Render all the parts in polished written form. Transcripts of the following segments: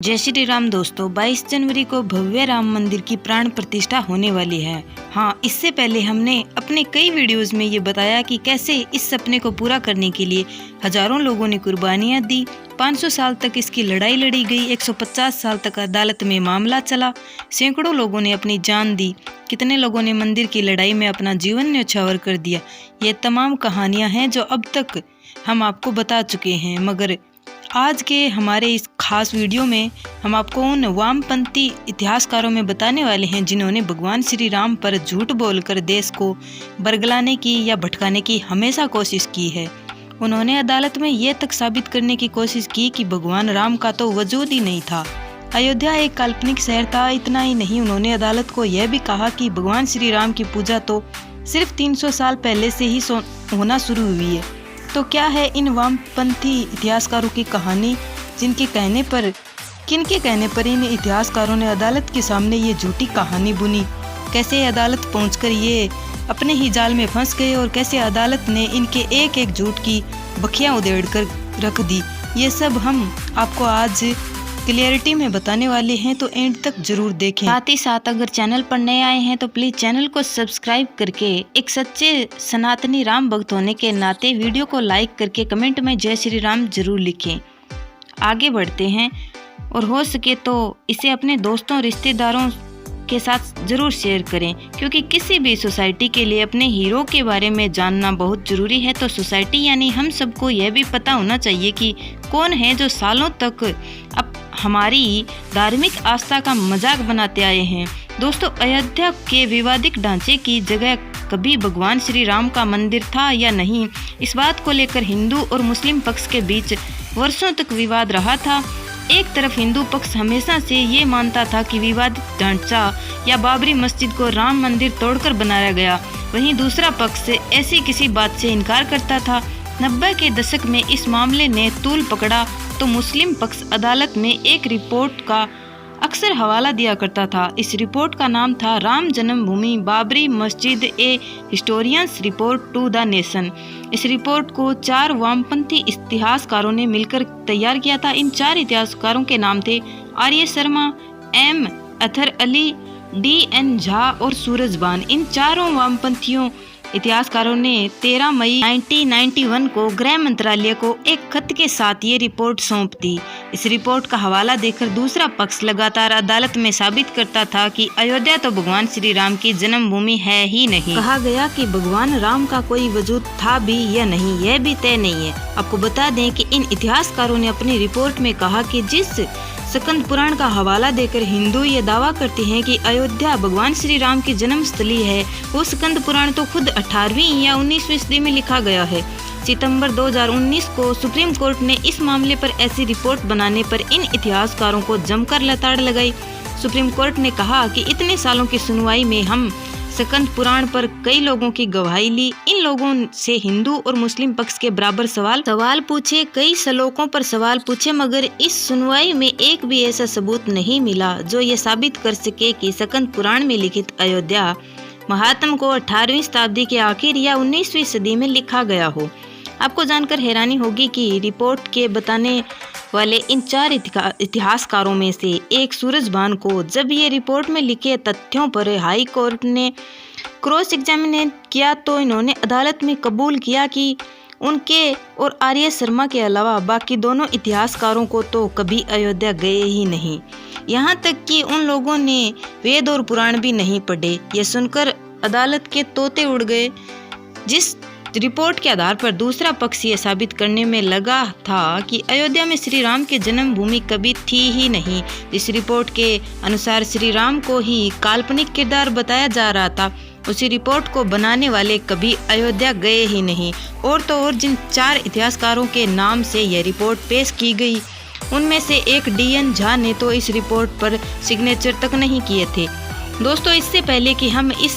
जय श्री राम दोस्तों, 22 जनवरी को भव्य राम मंदिर की प्राण प्रतिष्ठा होने वाली है। हाँ, इससे पहले हमने अपने कई वीडियोस में ये बताया कि कैसे इस सपने को पूरा करने के लिए हजारों लोगों ने कुर्बानियां दी। 500 साल तक इसकी लड़ाई लड़ी गई, 150 साल तक अदालत में मामला चला, सैकड़ों लोगों ने अपनी जान दी, कितने लोगों ने मंदिर की लड़ाई में अपना जीवन न्यौछावर कर दिया। ये तमाम कहानियां हैं जो अब तक हम आपको बता चुके हैं, मगर आज के हमारे इस खास वीडियो में हम आपको उन वामपंथी इतिहासकारों में बताने वाले हैं जिन्होंने भगवान श्री राम पर झूठ बोलकर देश को बरगलाने की या भटकाने की हमेशा कोशिश की है। उन्होंने अदालत में ये तक साबित करने की कोशिश की कि भगवान राम का तो वजूद ही नहीं था, अयोध्या एक काल्पनिक शहर था। इतना ही नहीं, उन्होंने अदालत को यह भी कहा कि भगवान श्री राम की पूजा तो सिर्फ 300 साल पहले से ही होना शुरू हुई है। तो क्या है इन वामपंथी इतिहासकारों की कहानी, किनके कहने पर इन इतिहासकारों ने अदालत के सामने ये झूठी कहानी बुनी? कैसे अदालत पहुंचकर ये अपने ही जाल में फंस गए और कैसे अदालत ने इनके एक एक झूठ की बखियां उधेड़ कर रख दी, ये सब हम आपको आज क्लियरिटी में बताने वाले हैं, तो एंड तक जरूर देखें। साथ ही साथ अगर चैनल पर नए आए हैं तो प्लीज चैनल को सब्सक्राइब करके एक सच्चे सनातनी राम भक्त होने के नाते वीडियो को लाइक करके कमेंट में जय श्री राम जरूर लिखें। आगे बढ़ते हैं और हो सके तो इसे अपने दोस्तों रिश्तेदारों के साथ जरूर शेयर करें, क्योंकि किसी भी सोसाइटी के लिए अपने हीरो के बारे में जानना बहुत जरूरी है। तो सोसाइटी यानी हम सबको यह भी पता होना चाहिए कि कौन है जो सालों तक अब हमारी धार्मिक आस्था का मजाक बनाते आए हैं। दोस्तों, अयोध्या के विवादित ढांचे की जगह कभी भगवान श्री राम का मंदिर था या नहीं, इस बात को लेकर हिंदू और मुस्लिम पक्ष के बीच वर्षों तक विवाद रहा था। एक तरफ हिंदू पक्ष हमेशा से ये मानता था कि विवादित ढांचा या बाबरी मस्जिद को राम मंदिर तोड़कर बनाया गया, वहीं दूसरा पक्ष ऐसी किसी बात से इनकार करता था। 90 के दशक में इस मामले ने तूल पकड़ा तो मुस्लिम पक्ष अदालत में एक रिपोर्ट का अक्सर हवाला दिया करता था। इस रिपोर्ट का नाम था Ram Janmabhoomi Babri Masjid a historians report to the nation. इस रिपोर्ट को 4 वामपंथी इतिहासकारों ने मिलकर तैयार किया था। इन 4 इतिहासकारों के नाम थे आर्य शर्मा, एम अथर अली, DN झा और सूरजबान। इन चारों वामपंथियों इतिहासकारों ने 13 मई 1991 को गृह मंत्रालय को एक खत के साथ ये रिपोर्ट सौंप दी। इस रिपोर्ट का हवाला देकर दूसरा पक्ष लगातार अदालत में साबित करता था कि अयोध्या तो भगवान श्री राम की जन्मभूमि है ही नहीं। कहा गया कि भगवान राम का कोई वजूद था भी या नहीं, यह भी तय नहीं है। आपको बता दें कि इन इतिहासकारों ने अपनी रिपोर्ट में कहा कि जिस स्कंद पुराण का हवाला देकर हिंदू ये दावा करते हैं कि अयोध्या भगवान श्री राम की जन्मस्थली है, वो स्कंद पुराण तो खुद 18वीं या 19वीं सदी में लिखा गया है। सितंबर 2019 को सुप्रीम कोर्ट ने इस मामले पर ऐसी रिपोर्ट बनाने पर इन इतिहासकारों को जमकर लताड़ लगाई। सुप्रीम कोर्ट ने कहा कि इतने सालों की सुनवाई में हम स्कंद पुराण पर कई लोगों की गवाही ली, इन लोगों से हिंदू और मुस्लिम पक्ष के बराबर सवाल पूछे, कई श्लोकों पर सवाल पूछे, मगर इस सुनवाई में एक भी ऐसा सबूत नहीं मिला जो ये साबित कर सके कि स्कंद पुराण में लिखित अयोध्या महात्म को 18वीं शताब्दी के आखिर या 19वीं सदी में लिखा गया हो। आपको जानकर हैरानी होगी कि रिपोर्ट के बताने वाले इन 4 इतिहासकारों में से एक सूरजबान को जब ये रिपोर्ट में लिखे तथ्यों पर हाई कोर्ट ने क्रॉस एग्जामिनेट किया तो इन्होंने अदालत में कबूल किया कि उनके और आर्य शर्मा के अलावा बाकी दोनों इतिहासकारों को तो कभी अयोध्या गए ही नहीं। यहाँ तक कि उन लोगों ने वेद और पुराण भी नहीं पढ़े। ये सुनकर अदालत के तोते उड़ गए। जिस रिपोर्ट के आधार पर दूसरा पक्ष ये साबित करने में लगा था कि अयोध्या में श्री राम की जन्मभूमि कभी थी ही नहीं। इस रिपोर्ट के अनुसार श्री राम को ही काल्पनिक किरदार बताया जा रहा था। उसी रिपोर्ट को बनाने वाले कभी अयोध्या गए ही नहीं। और तो और जिन 4 इतिहासकारों के नाम से यह रिपोर्ट पेश की गई, उनमें से एक DN झा ने तो इस रिपोर्ट पर सिग्नेचर तक नहीं किए थे। दोस्तों, इससे पहले कि हम इस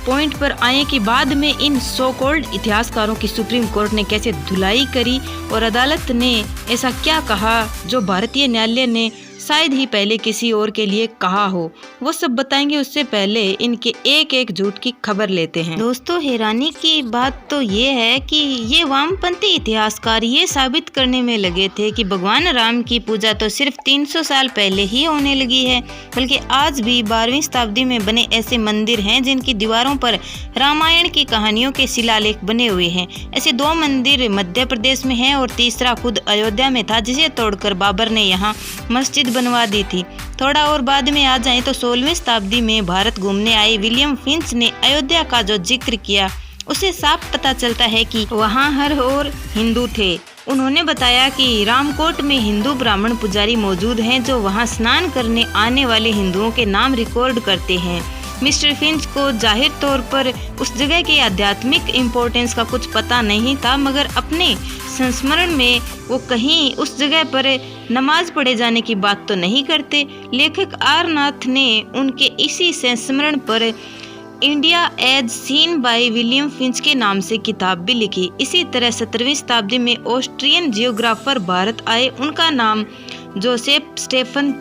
पॉइंट पर आए कि बाद में इन सो कॉल्ड इतिहासकारों की सुप्रीम कोर्ट ने कैसे धुलाई करी और अदालत ने ऐसा क्या कहा जो भारतीय न्यायालय ने शायद ही पहले किसी और के लिए कहा हो। वो सब बताएंगे, उससे पहले इनके एक एक झूठ की खबर लेते हैं। दोस्तों, हैरानी की बात तो ये है कि ये वामपंथी इतिहासकार ये साबित करने में लगे थे कि भगवान राम की पूजा तो सिर्फ 300 साल पहले ही होने लगी है, बल्कि आज भी 12वीं शताब्दी में बने ऐसे मंदिर हैं जिनकी दीवारों पर रामायण की कहानियों के शिलालेख बने हुए हैं। ऐसे 2 मंदिर मध्य प्रदेश में हैं और तीसरा खुद अयोध्या में था, जिसे तोड़कर बाबर ने यहाँ मस्जिद बनवा दी थी। थोड़ा और बाद में आ जाएं तो 16वीं शताब्दी में भारत घूमने आए विलियम फिंच ने अयोध्या का जो जिक्र किया, उसे साफ पता चलता है कि वहाँ हर ओर हिंदू थे। उन्होंने बताया कि रामकोट में हिंदू ब्राह्मण पुजारी मौजूद हैं जो वहाँ स्नान करने आने वाले हिंदुओं के नाम रिकॉर्ड करते हैं। मिस्टर फिंच को जाहिर तौर पर उस जगह की आध्यात्मिक इम्पोर्टेंस का कुछ पता नहीं था, मगर अपने संस्मरण में वो कहीं उस जगह पर नमाज पढ़े जाने की बात तो नहीं करते। लेखक आर नाथ ने उनके इसी संस्मरण पर India as seen by William Finch के नाम से किताब भी लिखी। इसी तरह 17वीं शताब्दी में ऑस्ट्रियन जियोग्राफर भारत आए, उनका नाम जोसेफ स्टेफन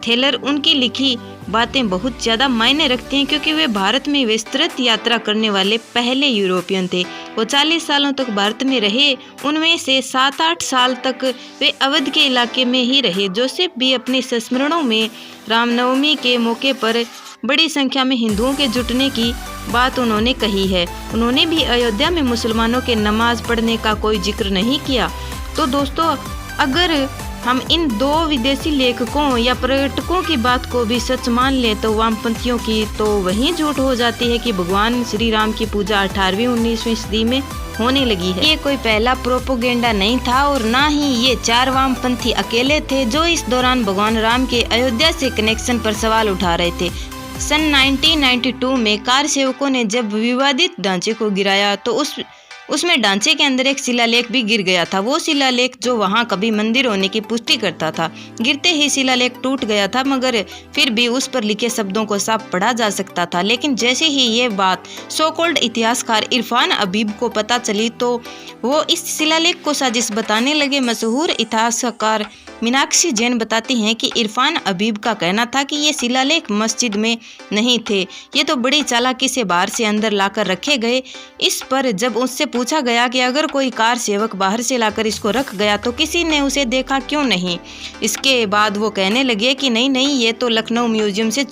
थेलर। उनकी लिखी बातें बहुत ज़्यादा मायने रखती हैं क्योंकि वे भारत में विस्तृत यात्रा करने वाले पहले यूरोपियन थे। वो 40 सालों तक भारत में रहे, उनमें से 7-8 साल तक वे अवध के इलाके में ही रहे। जोसेफ भी अपने संस्मरणों में रामनवमी के मौके पर बड़ी संख्या में हिंदुओं के जुटने की बात उन्होंने कही है। उन्होंने भी अयोध्या में मुसलमानों के नमाज पढ़ने का कोई जिक्र नहीं किया। तो दोस्तों, अगर हम इन 2 विदेशी लेखकों या पर्यटकों की बात को भी सच मान लें तो वामपंथियों की तो वही झूठ हो जाती है कि भगवान श्री राम की पूजा 18वीं-19वीं सदी में होने लगी है। ये कोई पहला प्रोपोगेंडा नहीं था और ना ही ये 4 वामपंथी अकेले थे जो इस दौरान भगवान राम के अयोध्या से कनेक्शन पर सवाल उठा रहे थे। सन 1992 में कार सेवकों ने जब विवादित ढांचे को गिराया तो उसमें ढांचे के अंदर एक शिलालेख भी गिर गया था। वो शिलालेख जो वहाँ कभी मंदिर होने की पुष्टि करता था। गिरते ही शिलालेख टूट गया था, मगर फिर भी उस पर लिखे शब्दों को साफ पढ़ा जा सकता था। लेकिन जैसे ही ये बात सो कॉल्ड इतिहासकार इरफान अबीब को पता चली तो वो इस शिलालेख को साजिश बताने लगे। मशहूर इतिहासकार मीनाक्षी जैन बताती हैं कि इरफान अबीब का कहना था कि ये शिलालेख मस्जिद में नहीं थे, ये तो बड़ी चालाकी से बाहर से अंदर लाकर रखे गए। इस पर जब उससे पूछा गया कि अगर कोई कार सेवक बाहर से लाकर इसको रख गया तो किसी ने उसे देखा क्यों नहीं, इसके बाद वो कहने लगे कि नहीं, ये तो लखनऊ म्यूजियम से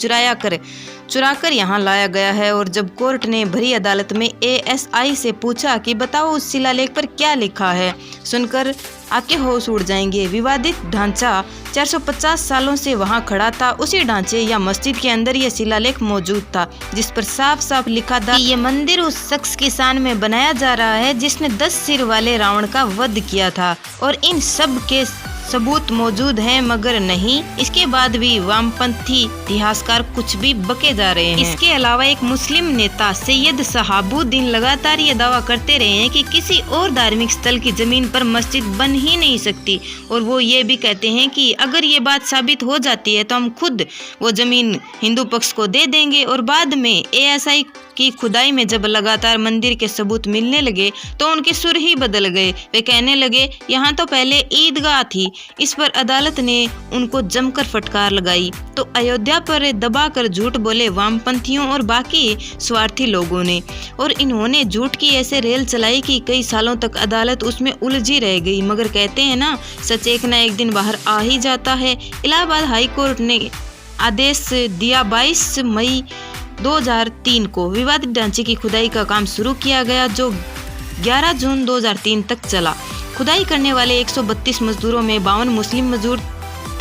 चुरा कर यहाँ लाया गया है। और जब कोर्ट ने भरी अदालत में ASI से पूछा कि बताओ उस शिलालेख पर क्या लिखा है, सुनकर आपके होश उड़ जाएंगे। विवादित ढांचा 450 सालों से वहाँ खड़ा था। उसी ढांचे या मस्जिद के अंदर यह शिलालेख मौजूद था जिस पर साफ साफ लिखा था कि ये मंदिर उस शख्स की शान में बनाया जा रहा है जिसने 10 सिर वाले रावण का वध किया था। और इन सब के सबूत मौजूद हैं, मगर नहीं, इसके बाद भी वामपंथी इतिहासकार कुछ भी बके जा रहे हैं। इसके अलावा एक मुस्लिम नेता सैयद शहाबुद्दीन लगातार ये दावा करते रहे हैं कि किसी और धार्मिक स्थल की जमीन पर मस्जिद बन ही नहीं सकती। और वो ये भी कहते हैं कि अगर ये बात साबित हो जाती है तो हम खुद वो जमीन हिंदू पक्ष को दे देंगे। और बाद में ASI की खुदाई में जब लगातार मंदिर के सबूत मिलने लगे तो उनके सुर ही बदल गए। वे कहने लगे यहाँ तो पहले ईदगाह थी। इस पर अदालत ने उनको जमकर फटकार लगाई। तो अयोध्या पर दबाकर झूठ बोले वामपंथियों और बाकी स्वार्थी लोगों ने, और इन्होंने झूठ की ऐसे रेल चलाई कि कई सालों तक अदालत उसमें उलझी रह गई। मगर कहते हैं ना, सच एक ना एक दिन बाहर आ ही जाता है। इलाहाबाद हाई कोर्ट ने आदेश दिया। 22 मई 2003 को विवादित ढांचे की खुदाई का काम शुरू किया गया जो 11 जून 2003 तक चला। खुदाई करने वाले 132 मजदूरों में 52 मुस्लिम मजदूर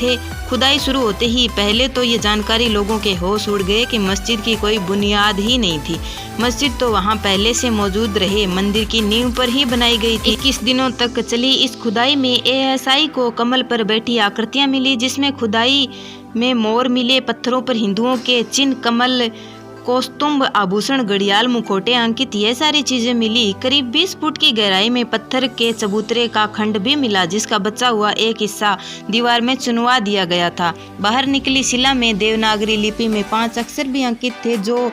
थे। खुदाई शुरू होते ही पहले तो ये जानकारी लोगों के होश उड़ गए कि मस्जिद की कोई बुनियाद ही नहीं थी। मस्जिद तो वहाँ पहले से मौजूद रहे मंदिर की नींव पर ही बनाई गई थी। 21 दिनों तक चली इस खुदाई में ASI को कमल पर बैठी आकृतियाँ मिली, जिसमें खुदाई में मोर मिले, पत्थरों पर हिंदुओं के चिन्ह, कमल, कौस्तुभ, आभूषण, घड़ियाल, मुखौटे अंकित, ये सारी चीजें मिली। करीब 20 फुट की गहराई में पत्थर के चबूतरे का खंड भी मिला जिसका बचा हुआ एक हिस्सा दीवार में चुनवा दिया गया था। बाहर निकली शिला में देवनागरी लिपि में 5 अक्षर भी अंकित थे जो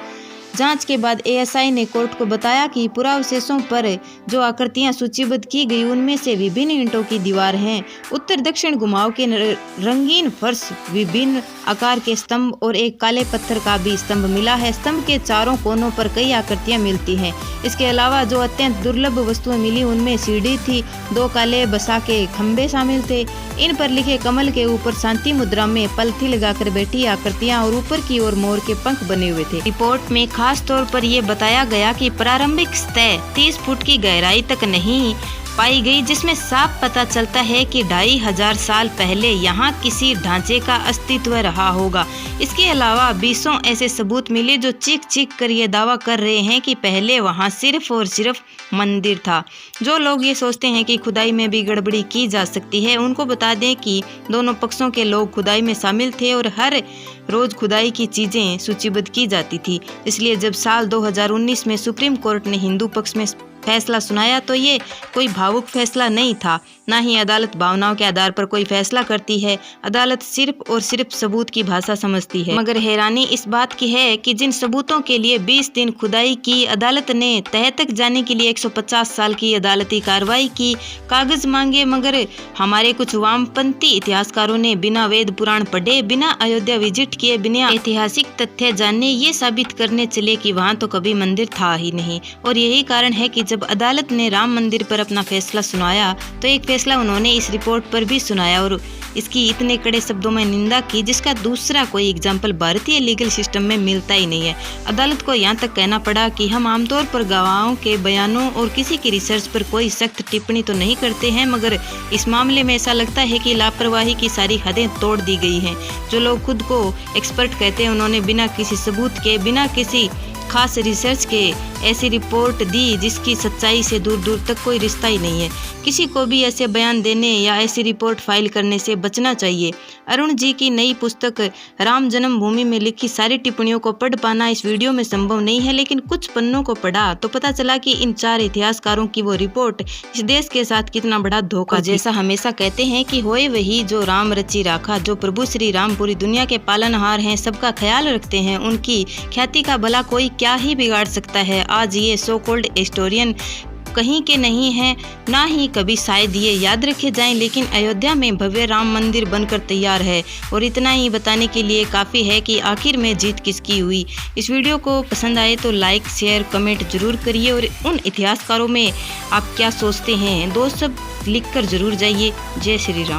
जांच के बाद एएसआई ने कोर्ट को बताया कि पुरावशेषों पर जो आकृतियां सूचीबद्ध की गई उनमें से विभिन्न ईंटों की दीवार हैं। उत्तर दक्षिण घुमाव के रंगीन फर्श, विभिन्न आकार के स्तंभ और एक काले पत्थर का भी स्तंभ मिला है। स्तंभ के चारों कोनों पर कई आकृतियां मिलती हैं। इसके अलावा जो अत्यंत दुर्लभ वस्तुएं मिली उनमें सीढ़ी थी, 2 काले बसा के खंभे शामिल थे। इन पर लिखे कमल के ऊपर शांति मुद्रा में पलथी लगाकर बैठी आकृतियां और ऊपर की ओर मोर के पंख बने हुए थे। रिपोर्ट में खास तौर पर यह बताया गया कि प्रारंभिक सतह 30 फुट की गहराई तक नहीं पाई गई, जिसमें साफ पता चलता है कि 2500 साल पहले यहाँ किसी ढांचे का अस्तित्व रहा होगा। इसके अलावा 20 ऐसे सबूत मिले जो चीख कर ये दावा कर रहे हैं कि पहले वहाँ सिर्फ और सिर्फ मंदिर था। जो लोग ये सोचते हैं कि खुदाई में भी गड़बड़ी की जा सकती है, उनको बता दें कि दोनों पक्षों के लोग खुदाई में शामिल थे और हर रोज खुदाई की चीजें सूचीबद्ध की जाती थी। इसलिए जब साल 2019 में सुप्रीम कोर्ट ने हिंदू पक्ष में फैसला सुनाया तो ये कोई भावुक फैसला नहीं था, ना ही अदालत भावनाओं के आधार पर कोई फैसला करती है। अदालत सिर्फ और सिर्फ सबूत की भाषा समझती है। मगर हैरानी इस बात की है कि जिन सबूतों के लिए 20 दिन खुदाई की, अदालत ने तह तक जाने के लिए 150 साल की अदालती कार्रवाई की, कागज मांगे, मगर हमारे कुछ वामपंथी इतिहासकारों ने बिना वेद पुराण पढ़े, बिना अयोध्या विजिट किए, बिना ऐतिहासिक तथ्य जाने ये साबित करने चले कि वहाँ तो कभी मंदिर था ही नहीं। और यही कारण है कि जब अदालत ने राम मंदिर पर अपना फैसला सुनाया तो एक फैसला उन्होंने इस रिपोर्ट पर भी सुनाया और इसकी इतने कड़े शब्दों में निंदा की जिसका दूसरा कोई एग्जाम्पल भारतीय लीगल सिस्टम में मिलता ही नहीं है। अदालत को यहाँ तक कहना पड़ा कि हम आमतौर पर गवाहों के बयानों और किसी की रिसर्च पर कोई सख्त टिप्पणी तो नहीं करते हैं, मगर इस मामले में ऐसा लगता है कि लापरवाही की सारी हदें तोड़ दी गई हैं। जो लोग खुद को एक्सपर्ट कहते हैं उन्होंने बिना किसी सबूत के, बिना किसी खास रिसर्च के ऐसी रिपोर्ट दी जिसकी सच्चाई से दूर दूर तक कोई रिश्ता ही नहीं है। किसी को भी ऐसे बयान देने या ऐसी रिपोर्ट फाइल करने से बचना चाहिए। अरुण जी की नई पुस्तक राम जन्मभूमि में लिखी सारी टिप्पणियों को पढ़ पाना इस वीडियो में संभव नहीं है, लेकिन कुछ पन्नों को पढ़ा तो पता चला कि इन 4 इतिहासकारों की वो रिपोर्ट इस देश के साथ कितना बड़ा धोखा। जैसा हमेशा कहते हैं कि होए वही जो राम रची राखा, जो प्रभु श्री राम पूरी दुनिया के पालनहार हैं, सबका ख्याल रखते हैं, उनकी ख्याति का भला कोई क्या ही बिगाड़ सकता है। आज ये सो कॉल्ड हिस्टोरियन कहीं के नहीं हैं, ना ही कभी शायद ये याद रखे जाएं, लेकिन अयोध्या में भव्य राम मंदिर बनकर तैयार है। और इतना ही बताने के लिए काफ़ी है कि आखिर में जीत किसकी हुई। इस वीडियो को पसंद आए तो लाइक, शेयर, कमेंट जरूर करिए और उन इतिहासकारों में आप क्या सोचते हैं 2 शब्द लिख कर जरूर जाइए। जय श्री राम।